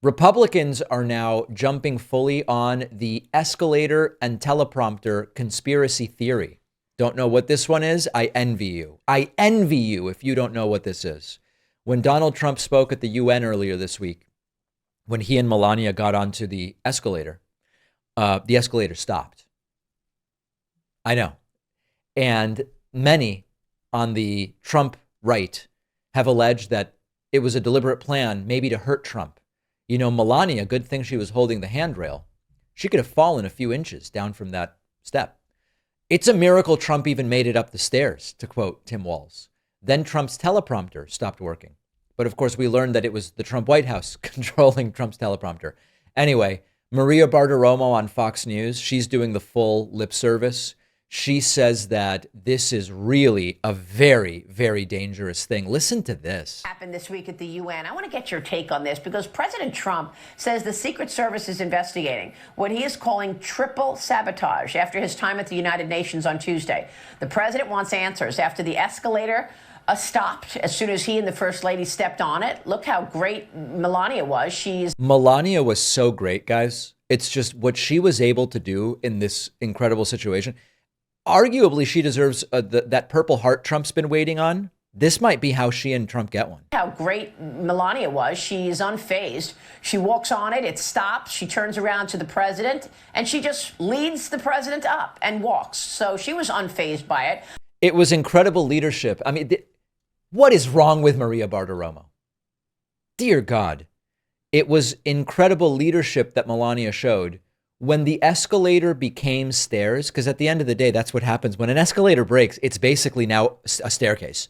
Republicans are now jumping fully on the escalator and teleprompter conspiracy theory. Don't know what this one is? I envy you. I envy you if you don't know what this is. When Donald Trump spoke at the UN earlier this week, when he and Melania got onto the escalator stopped. I know. And many on the Trump right have alleged that it was a deliberate plan, maybe to hurt Trump. You know, Melania, good thing she was holding the handrail. She could have fallen a few inches down from that step. It's a miracle Trump even made it up the stairs, to quote Tim Walz. Then Trump's teleprompter stopped working. But of course, we learned that it was the Trump White House controlling Trump's teleprompter. Anyway, Maria Bartiromo on Fox News, she's doing the full lip service. She says that this is really a very, very dangerous thing. Listen to this. Happened this week at the UN. I want to get your take on this because President Trump says the Secret Service is investigating what he is calling triple sabotage after his time at the United Nations on Tuesday. The president wants answers after the escalator stopped as soon as he and the First Lady stepped on it. Look how great Melania was. Melania was so great, guys. It's just what she was able to do in this incredible situation. Arguably, she deserves that Purple Heart Trump's been waiting on. This might be how she and Trump get one. How great Melania was. She's unfazed. She walks on it. It stops. She turns around to the president and she just leads the president up and walks. So she was unfazed by it. It was incredible leadership. I mean, what is wrong with Maria Bartiromo? Dear God. It was incredible leadership that Melania showed. When the escalator became stairs, because at the end of the day, that's what happens. When an escalator breaks, it's basically now a staircase.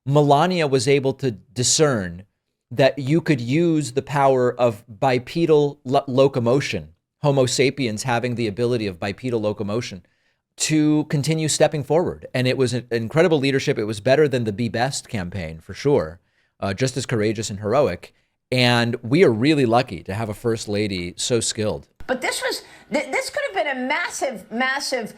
Melania was able to discern that you could use the power of bipedal locomotion, Homo sapiens having the ability of bipedal locomotion, to continue stepping forward. And it was an incredible leadership. It was better than the Be Best campaign, for sure. Just as courageous and heroic. And we are really lucky to have a first lady so skilled. But this could have been a massive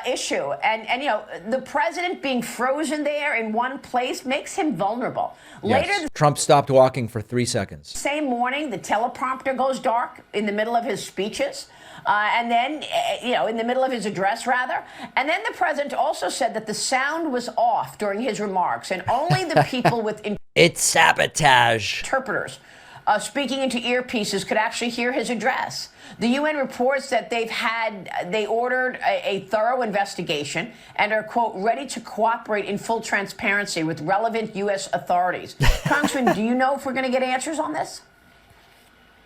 issue. And you know, the president being frozen there in one place makes him vulnerable. Yes. Later, Trump stopped walking for 3 seconds. Same morning, the teleprompter goes dark in the middle of his speeches. And then, in the middle of his address, rather. And then the president also said that the sound was off during his remarks and only the people with it's sabotage. Interpreters speaking into earpieces could actually hear his address. The UN reports that they ordered a thorough investigation and are, quote, ready to cooperate in full transparency with relevant U.S. authorities. Congressman, do you know if we're going to get answers on this?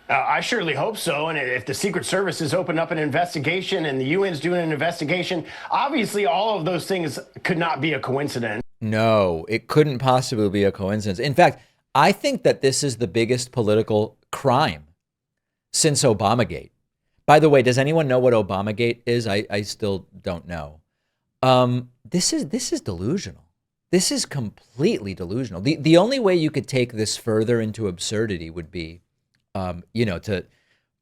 I surely hope so. And if the Secret Service has opened up an investigation and the UN's doing an investigation, obviously all of those things could not be a coincidence. No, it couldn't possibly be a coincidence. In fact, I think that this is the biggest political crime since Obamagate. By the way, does anyone know what Obamagate is? I still don't know. This is delusional. This is completely delusional. The only way you could take this further into absurdity would be, to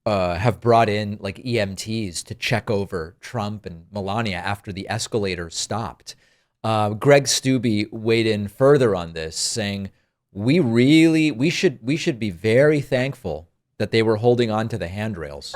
have brought in like EMTs to check over Trump and Melania after the escalator stopped. Greg Steube weighed in further on this, saying we should be very thankful that they were holding on to the handrails.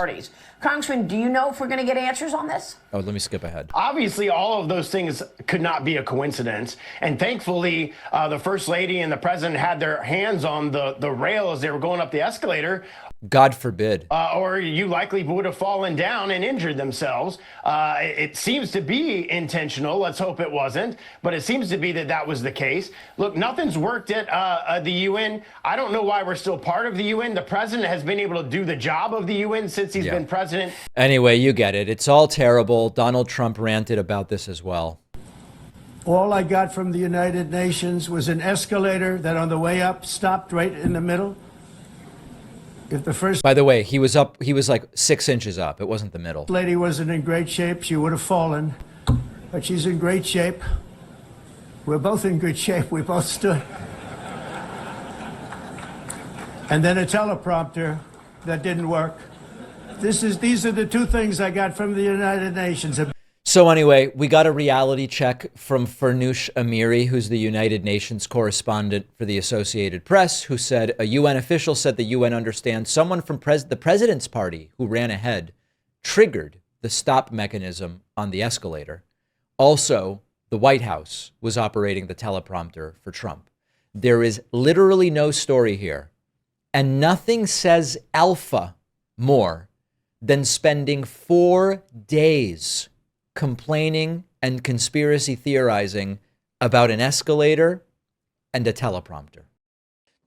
Congressman, do you know if we're going to get answers on this? Oh, let me skip ahead. Obviously, all of those things could not be a coincidence. And thankfully, the First Lady and the President had their hands on the rail as they were going up the escalator. God forbid. Or you likely would have fallen down and injured themselves. It seems to be intentional. Let's hope it wasn't. But it seems to be that was the case. Look, nothing's worked at the UN. I don't know why we're still part of the UN. The president has been able to do the job of the UN since he's been president. Anyway, you get it. It's all terrible. Donald Trump ranted about this as well. All I got from the United Nations was an escalator that on the way up stopped right in the middle. If the first By the way, he was like 6 inches up. It wasn't the middle. lady wasn't in great shape, she would have fallen. But she's in great shape. We're both in good shape. We both stood. And then a teleprompter that didn't work. These are the two things I got from the United Nations. So anyway, we got a reality check from Farnoosh Amiri, who's the United Nations correspondent for the Associated Press, who said a UN official said the UN understands someone from the president's party who ran ahead triggered the stop mechanism on the escalator. Also, the White House was operating the teleprompter for Trump. There is literally no story here. And nothing says alpha more than spending 4 days complaining and conspiracy theorizing about an escalator and a teleprompter.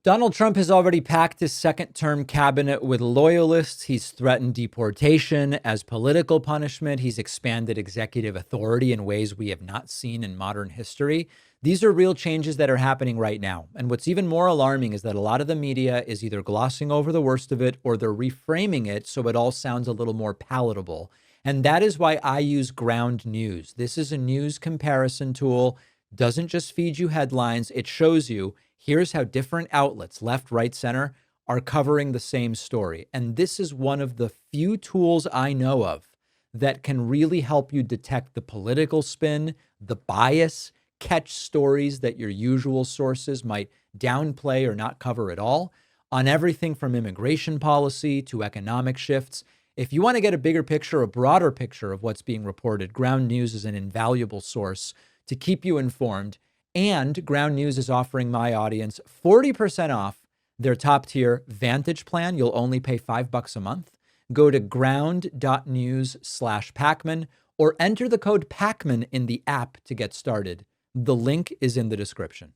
Donald Trump has already packed his second-term cabinet with loyalists. He's threatened deportation as political punishment. He's expanded executive authority in ways we have not seen in modern history. These are real changes that are happening right now. And what's even more alarming is that a lot of the media is either glossing over the worst of it or they're reframing it so it all sounds a little more palatable. And that is why I use Ground News. This is a news comparison tool. Doesn't just feed you headlines. It shows you here's how different outlets, left, right, center, are covering the same story. And this is one of the few tools I know of that can really help you detect the political spin, the bias, catch stories that your usual sources might downplay or not cover at all, on everything from immigration policy to economic shifts. If you want to get a bigger picture, a broader picture of what's being reported, Ground News is an invaluable source to keep you informed. And Ground News is offering my audience 40% off their top tier Vantage plan. You'll only pay $5 a month. Go to ground.news/Pakman or enter the code Pakman in the app to get started. The link is in the description.